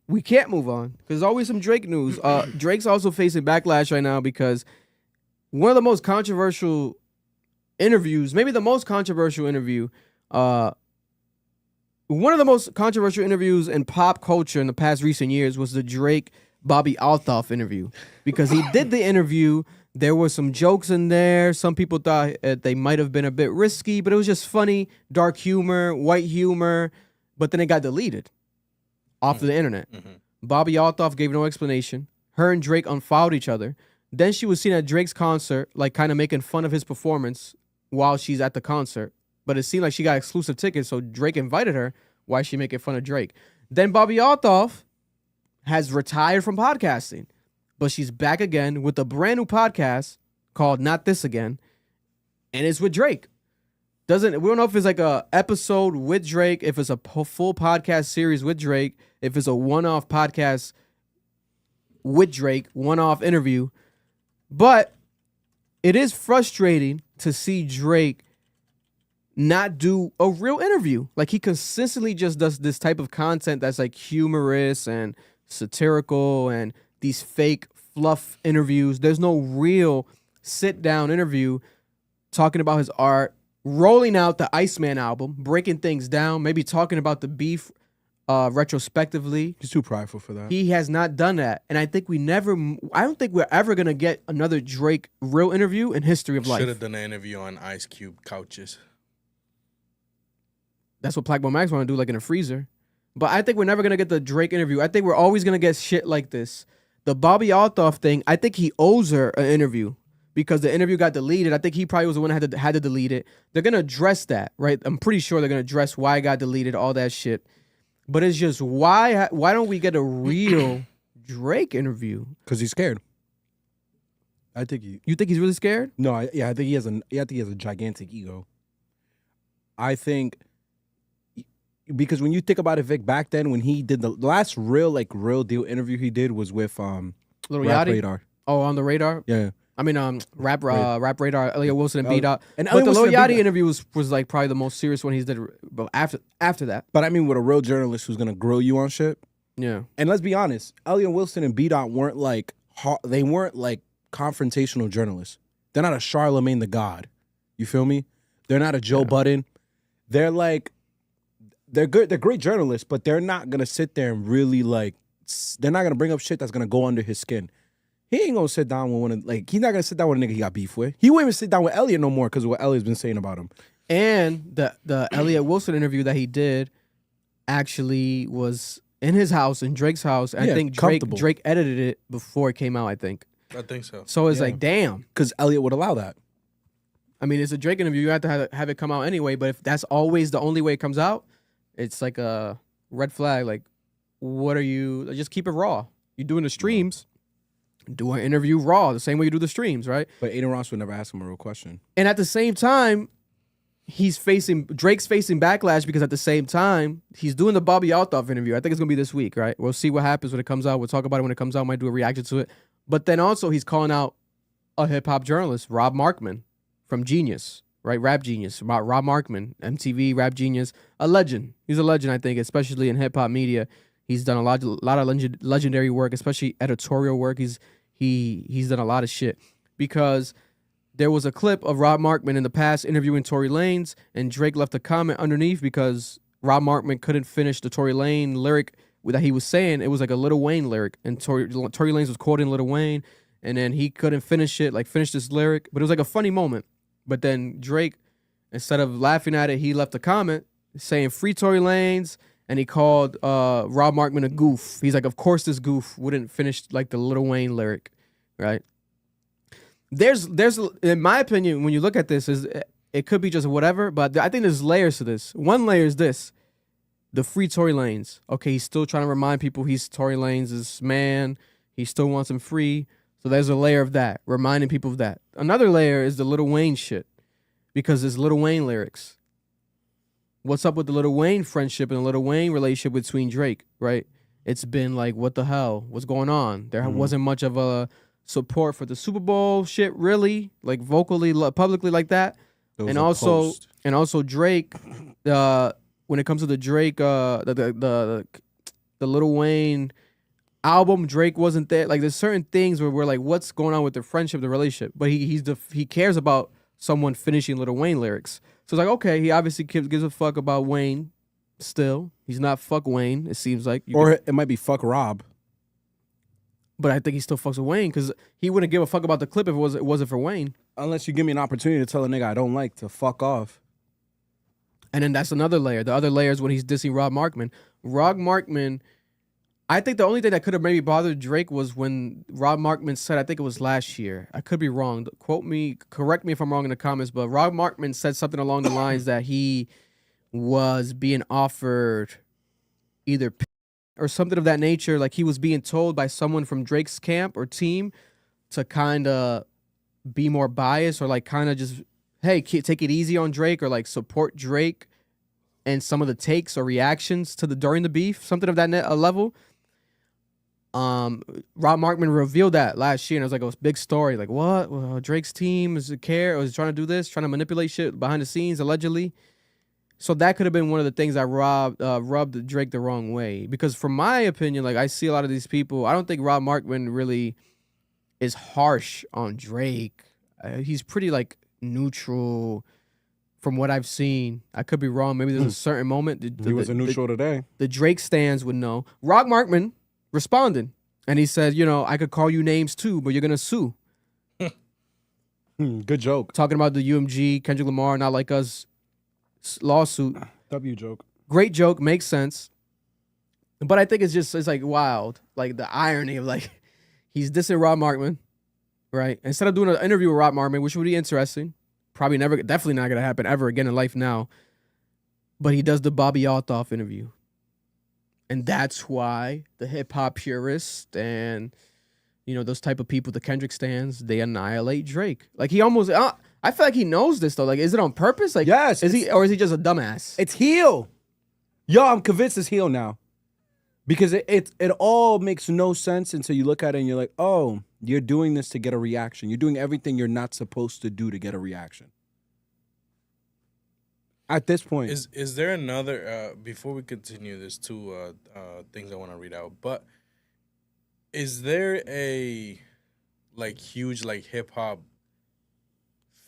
We can't move on because there's always some Drake news. Drake's also facing backlash right now because one of the most controversial interviews, maybe the most controversial interview, one of the most controversial interviews in pop culture in the past recent years was the Drake Bobbi Althoff interview, because he did the interview. There were some jokes in there. Some people thought they might have been a bit risky, but it was just funny, dark humor, white humor. But then it got deleted off of the internet. Bobbi Althoff gave no explanation. Her and Drake unfollowed each other. Then she was seen at Drake's concert, like kind of making fun of his performance while she's at the concert. But it seemed like she got exclusive tickets, so Drake invited her. Why is she making fun of Drake? Then Bobbi Althoff has retired from podcasting, but she's back again with a brand new podcast called Not This Again, and it's with Drake. We don't know if it's like a episode with Drake, if it's a full podcast series with Drake, if it's a one-off podcast with Drake, one-off interview. But it is frustrating to see Drake not do a real interview. Like, he consistently just does this type of content that's like humorous and satirical and these fake fluff interviews. There's no real sit-down interview talking about his art, rolling out the Iceman album, breaking things down, maybe talking about the beef retrospectively. He's too prideful for that. He has not done that. And I don't think we're ever going to get another Drake real interview in history of life. Should have done an interview on Ice Cube couches. That's what Black Boy Max want to do, like in a freezer. But I think we're never going to get the Drake interview. I think we're always going to get shit like this. The Bobbi Althoff thing, I think he owes her an interview because the interview got deleted. I think he probably was the one that had to delete it. They're going to address that, right? I'm pretty sure they're going to address why it got deleted, all that shit. But it's just, why don't we get a real Drake interview? Because he's scared. I think You think he's really scared? No, I think he has a gigantic ego. I think because when you think about it, Vic, back then when he did the last real deal interview he did was with Little Rap Yachty? Radar. Oh, on the Radar? Yeah. I mean, Rap Radar, Elliot Wilson and B-Dot. And But Elliot the Wilson Lil and Yachty B-Dot. interview was like probably the most serious one he's did. But after that, But I mean, with a real journalist who's gonna grill you on shit. yeah. And let's be honest, Elliot Wilson and B-Dot weren't like confrontational journalists. They're not a Charlemagne the God. You feel me? They're not a Joe Budden. They're good. They're great journalists, but they're not gonna sit there and really they're not gonna bring up shit that's gonna go under his skin. He ain't gonna sit down with he's not gonna sit down with a nigga he got beef with. He won't even sit down with Elliot no more because of what Elliot's been saying about him. And the Elliot Wilson interview that he did actually was in his house, in Drake's house. I think Drake edited it before it came out, I think. I think so. So it's like, damn. Because Elliot would allow that. I mean, it's a Drake interview. You have to have it come out anyway. But if that's always the only way it comes out, it's like a red flag. Like, what are you? Just keep it raw. You're doing the streams. Do an interview raw, the same way you do the streams, right? But Aiden Ross would never ask him a real question. And at the same time, Drake's facing backlash because at the same time, he's doing the Bobbi Althoff interview. I think it's going to be this week, right? We'll see what happens when it comes out. We'll talk about it when it comes out. Might do a reaction to it. But then also he's calling out a hip-hop journalist, Rob Markman from Genius, right? Rap Genius. Rob Markman, MTV, Rap Genius. A legend. He's a legend, I think, especially in hip-hop media. He's done a lot of legendary work, especially editorial work. He's done a lot of shit because there was a clip of Rob Markman in the past interviewing Tory Lanez, and Drake left a comment underneath because Rob Markman couldn't finish the Tory Lanez lyric that he was saying. It was like a Lil Wayne lyric, and Tory Lanez was quoting Lil Wayne, and then he couldn't finish this lyric, but it was like a funny moment. But then Drake, instead of laughing at it, he left a comment saying free Tory Lanez, and he called Rob Markman a goof. He's like, of course this goof wouldn't finish like the Lil Wayne lyric, right? There's in my opinion, when you look at this, it could be just whatever, but I think there's layers to this. One layer is this: the free Tory Lanez. Okay, he's still trying to remind people he's Tory Lanez's man. He still wants him free. So there's a layer of that, reminding people of that. Another layer is the Lil Wayne shit, because it's Lil Wayne lyrics. What's up with the Lil Wayne friendship and the Lil Wayne relationship between Drake, right? It's been like, what the hell? What's going on? There wasn't much of a support for the Super Bowl shit, really, like vocally, publicly like that. And also Drake when it comes to the Drake, the Lil Wayne album, Drake wasn't there. Like there's certain things where we're like, what's going on with the friendship, the relationship? But he cares about someone finishing Lil Wayne lyrics. So it's like, okay, he obviously gives a fuck about Wayne. Still, he's not fuck Wayne. It seems like, It might be fuck Rob. but I think he still fucks with Wayne because he wouldn't give a fuck about the clip if it wasn't for Wayne. Unless you give me an opportunity to tell a nigga I don't like to fuck off. And then that's another layer. The other layer is when he's dissing Rob Markman. Rob Markman, I think the only thing that could have maybe bothered Drake was when Rob Markman said, I think it was last year. I could be wrong. Correct me if I'm wrong in the comments, but Rob Markman said something along the lines that he was being offered either or something of that nature. Like he was being told by someone from Drake's camp or team to kind of be more biased or like kind of just, hey, take it easy on Drake or like support Drake and some of the takes or reactions to during the beef, something of that level. Rob Markman revealed that last year, and it was like a big story. Like, what? Well, Drake's team was trying to do this, trying to manipulate shit behind the scenes, allegedly. So that could have been one of the things that rubbed Drake the wrong way. Because from my opinion, like I see a lot of these people, I don't think Rob Markman really is harsh on Drake. He's pretty like neutral from what I've seen. I could be wrong. Maybe there's a certain moment. He was a neutral today. The Drake stans would know. Rob Markman responded, and he said, I could call you names too, but you're going to sue. Good joke. Talking about the UMG, Kendrick Lamar, Not Like Us lawsuit. W joke. Great joke, makes sense. But I think it's like wild. Like the irony of like, he's dissing Rob Markman, right? Instead of doing an interview with Rob Markman, which would be interesting, definitely not going to happen ever again in life now. But he does the Bobbi Althoff interview. And that's why the hip hop purists and, those type of people, the Kendrick stans, they annihilate Drake. Like he almost, I feel like he knows this though. Like, is it on purpose? Like, yes. Is he just a dumbass? It's heel. Yo, I'm convinced it's heel now. Because it all makes no sense until you look at it and you're like, oh, you're doing this to get a reaction. You're doing everything you're not supposed to do to get a reaction. At this point. Is there another, before we continue, there's two things I want to read out, but is there a, like, huge, like, hip-hop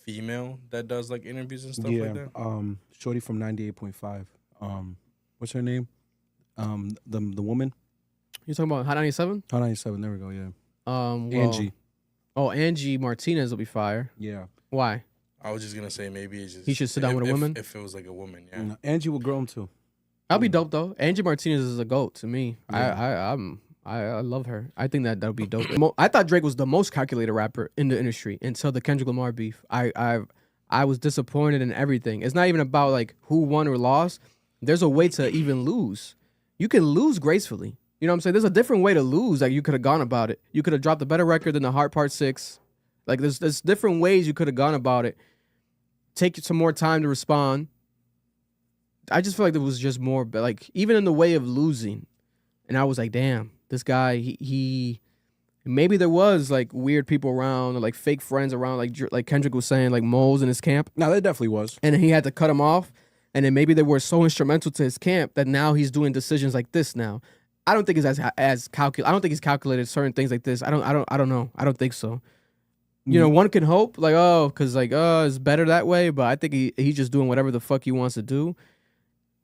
female that does, like, interviews and stuff like that? Shorty from 98.5. What's her name? The woman? You talking about Hot 97? Hot 97, there we go, yeah. Well, Angie. Oh, Angie Martinez will be fire. Yeah. Why? I was just going to say maybe it's just... He should sit down with a woman? If it was, like, a woman, yeah. Angie will grow him, too. That'll be dope, though. Angie Martinez is a GOAT to me. Yeah. I love her. I think that'll be dope. I thought Drake was the most calculated rapper in the industry until the Kendrick Lamar beef. I was disappointed in everything. It's not even about like who won or lost. There's a way to even lose. You can lose gracefully. You know what I'm saying? There's a different way to lose. Like you could have gone about it. You could have dropped a better record than the Heart Part 6. Like there's different ways you could have gone about it. Take some more time to respond. I just feel like there was just more, like even in the way of losing. And I was like, damn, this guy, he maybe there was like weird people around or like fake friends around, like Kendrick was saying, like moles in his camp. No, there definitely was. And then he had to cut him off. And then maybe they were so instrumental to his camp that now he's doing decisions like this now. I don't think it's as calculated. I don't think he's calculated certain things like this. I don't know. I don't think so. You know, one can hope like, because like, it's better that way. But I think he's just doing whatever the fuck he wants to do.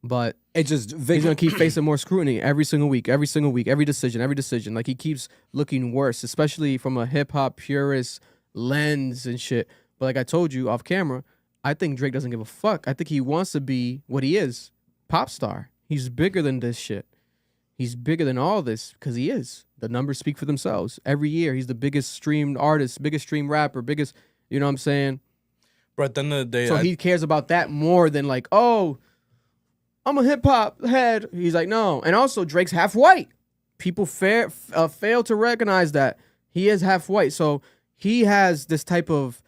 But it just he's gonna keep facing more scrutiny every single week, every decision. Like he keeps looking worse, especially from a hip hop purist lens and shit. But like I told you off camera, I think Drake doesn't give a fuck. I think he wants to be what he is, pop star. He's bigger than this shit. He's bigger than all this because he is. The numbers speak for themselves. Every year, he's the biggest streamed artist, biggest streamed rapper, biggest. You know what I'm saying? But at the end of the day, so he cares about that more than like, oh, I'm a hip hop head. He's like, no. And also, Drake's half white. People fail to recognize that he is half white. So he has this type of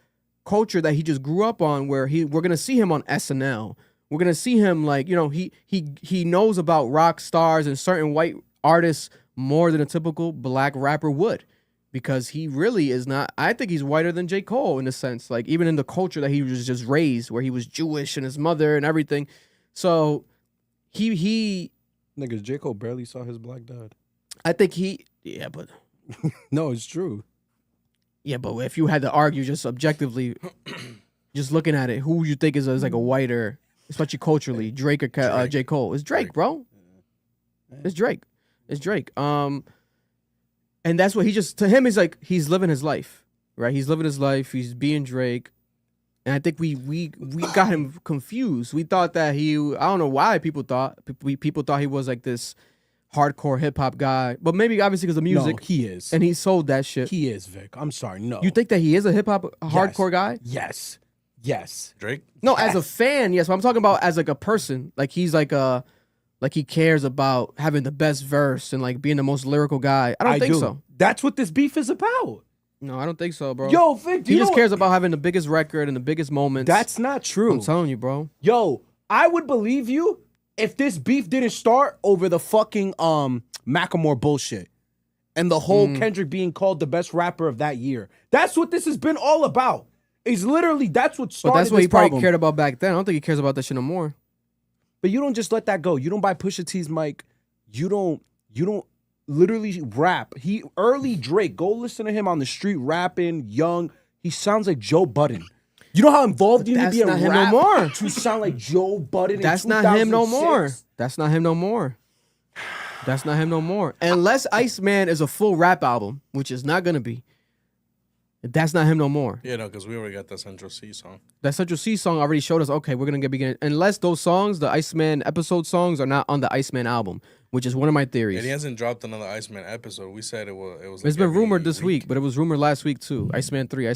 culture that he just grew up on, where we're gonna see him on SNL. We're gonna see him like, you know, he knows about rock stars and certain white artists more than a typical black rapper would, because he really is not. I think he's whiter than J. Cole in a sense, like even in the culture that he was just raised, where he was Jewish and his mother and everything. So he Niggas, J. Cole barely saw his black dad. I think yeah, but No, it's true. if you had to argue just objectively, just looking at it, who you think is like a whiter, especially culturally, Drake or J. Cole? It's Drake, bro. It's Drake. It's Drake. And that's what to him is like he's living his life, right? He's living his life. He's being Drake. And I think we got him confused. We thought that I don't know why people thought he was like this hardcore hip hop guy, but maybe obviously because of music. No, he is. And he sold that shit. He is, Vic. I'm sorry. No. You think that he is a hip hop hardcore guy? Yes. Drake? No, as a fan, yes. But I'm talking about as like a person. Like he's like he cares about having the best verse and like being the most lyrical guy. I don't think so. That's what this beef is about. No, I don't think so, bro. Yo, Vic, he just cares about having the biggest record and the biggest moments. That's not true. I'm telling you, bro. Yo, I would believe you if this beef didn't start over the fucking Macklemore bullshit and the whole Kendrick being called the best rapper of that year. That's what this has been all about. It's literally that's what started. But that's what this he probably problem. cared about back then. I don't think he cares about that shit no more. But you don't just let that go. You don't buy Pusha T's mic. You don't literally rap. Early Drake. Go listen to him on the street rapping, young. He sounds like Joe Budden. You know how involved you need to be in That's not rap him no more. to sound like Joe Budden. That's in not him no 2006? more. That's not him no more. That's not him no more. Unless Iceman is a full rap album, which is not gonna be. That's not him no more. Yeah, no, because we already got that Central C song. That Central C song already showed us, okay, we're going to begin. Unless those songs, the Iceman episode songs, are not on the Iceman album, which is one of my theories. And he hasn't dropped another Iceman episode. We said it was like it's been every rumored this week, but it was rumored last week too. Iceman 3.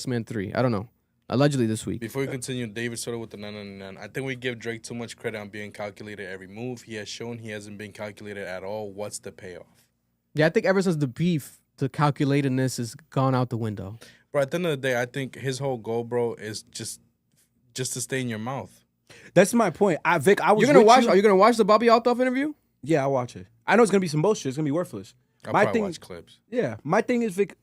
I don't know. Allegedly this week. Before we continue, David Soto with the 999. I think we give Drake too much credit on being calculated every move. He has shown he hasn't been calculated at all. What's the payoff? Yeah, I think ever since the beef, the calculatedness has gone out the window. Bro, at the end of the day, I think his whole goal, bro, is just to stay in your mouth. That's my point. Vic, I was You're gonna with watch? you. Are you gonna watch the Bobby Althoff interview? Yeah, I'll watch it. I know it's gonna be some bullshit. It's gonna be worthless. I'll My probably thing- watch clips. Yeah, my thing is, Vic,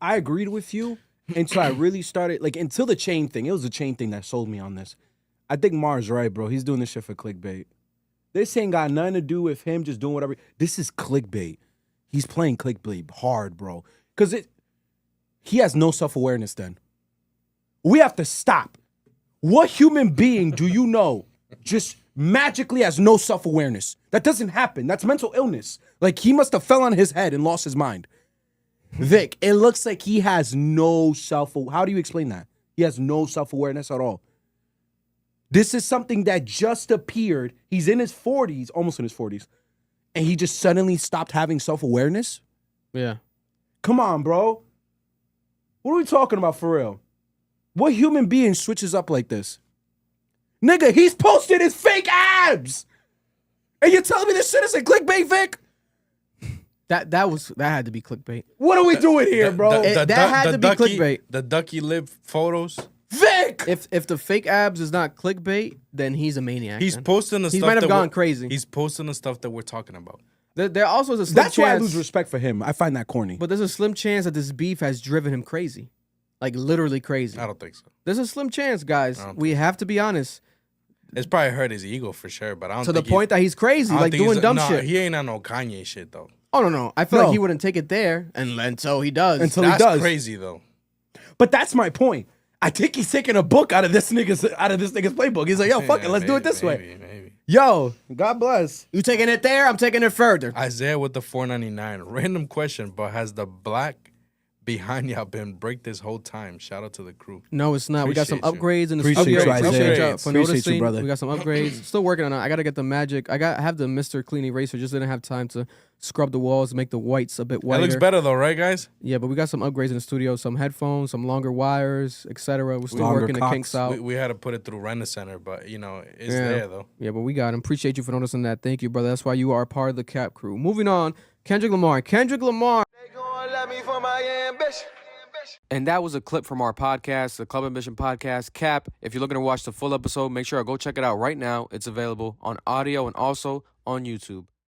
I agreed with you until I really started, until the chain thing. It was the chain thing that sold me on this. I think Mars right, bro. He's doing this shit for clickbait. This ain't got nothing to do with him just doing whatever. This is clickbait. He's playing clickbait hard, bro. Because he has no self-awareness then. We have to stop. What human being do you know just magically has no self-awareness? That doesn't happen. That's mental illness. Like, he must have fell on his head and lost his mind. Vic, it looks like he has no how do you explain that? He has no self-awareness at all. This is something that just appeared. He's in his 40s, almost in his 40s, and he just suddenly stopped having self-awareness? Yeah. Come on, bro. What are we talking about for real? What human being switches up like this? Nigga, he's posted his fake abs! And you're telling me this shit isn't clickbait, Vic? That had to be clickbait. What are we doing here, bro? That had to be clickbait. The ducky lip photos. Vic! If the fake abs is not clickbait, then he's a maniac. He's then. posting the He stuff might have that gone we're- crazy. He's posting the stuff that we're talking about. There also is a slim That's chance. why I lose respect for him. I find that corny. But there's a slim chance that this beef has driven him crazy. Like literally crazy. I don't think so. There's a slim chance, guys. I don't We have to be honest. It's probably hurt his ego for sure, but I don't To the think point that he's crazy, I don't like think doing he's- dumb nah, shit. He ain't on no Kanye shit though. Oh no. I feel No. like he wouldn't take it there until he does. Until That's he does. crazy though. But that's my point. I think he's taking a book out of this nigga's playbook. He's like, yo, fuck it, let's do it this way. Maybe. Yo, God bless. You taking it there? I'm taking it further. Isaiah with the 499. Random question, but has the black behind y'all been break this whole time? Shout out to the crew. No, it's not. We got some Appreciate you. upgrades in the Appreciate studio. you, Isaiah. Appreciate y'all for Appreciate you, noticing. brother. We got some upgrades. Still working on it. I gotta get the magic. I have the Mr. Clean Eraser. Just didn't have time to scrub the walls, make the whites a bit That whiter. looks better though, right, guys? Yeah, but we got some upgrades in the studio. Some headphones, some longer wires, etc. We're still Longer working the cocks. kinks out. We had to put it through Rent Center, but it's Yeah. there though. Yeah, but we got him. Appreciate you for noticing that. Thank you, brother. That's why you are part of the Cap crew. Moving on, Kendrick Lamar. Kendrick Lamar. They gon' love me for my ambition. And that was a clip from our podcast, the Club Ambition Podcast, Cap. If you're looking to watch the full episode, make sure to go check it out right now. It's available on audio and also on YouTube.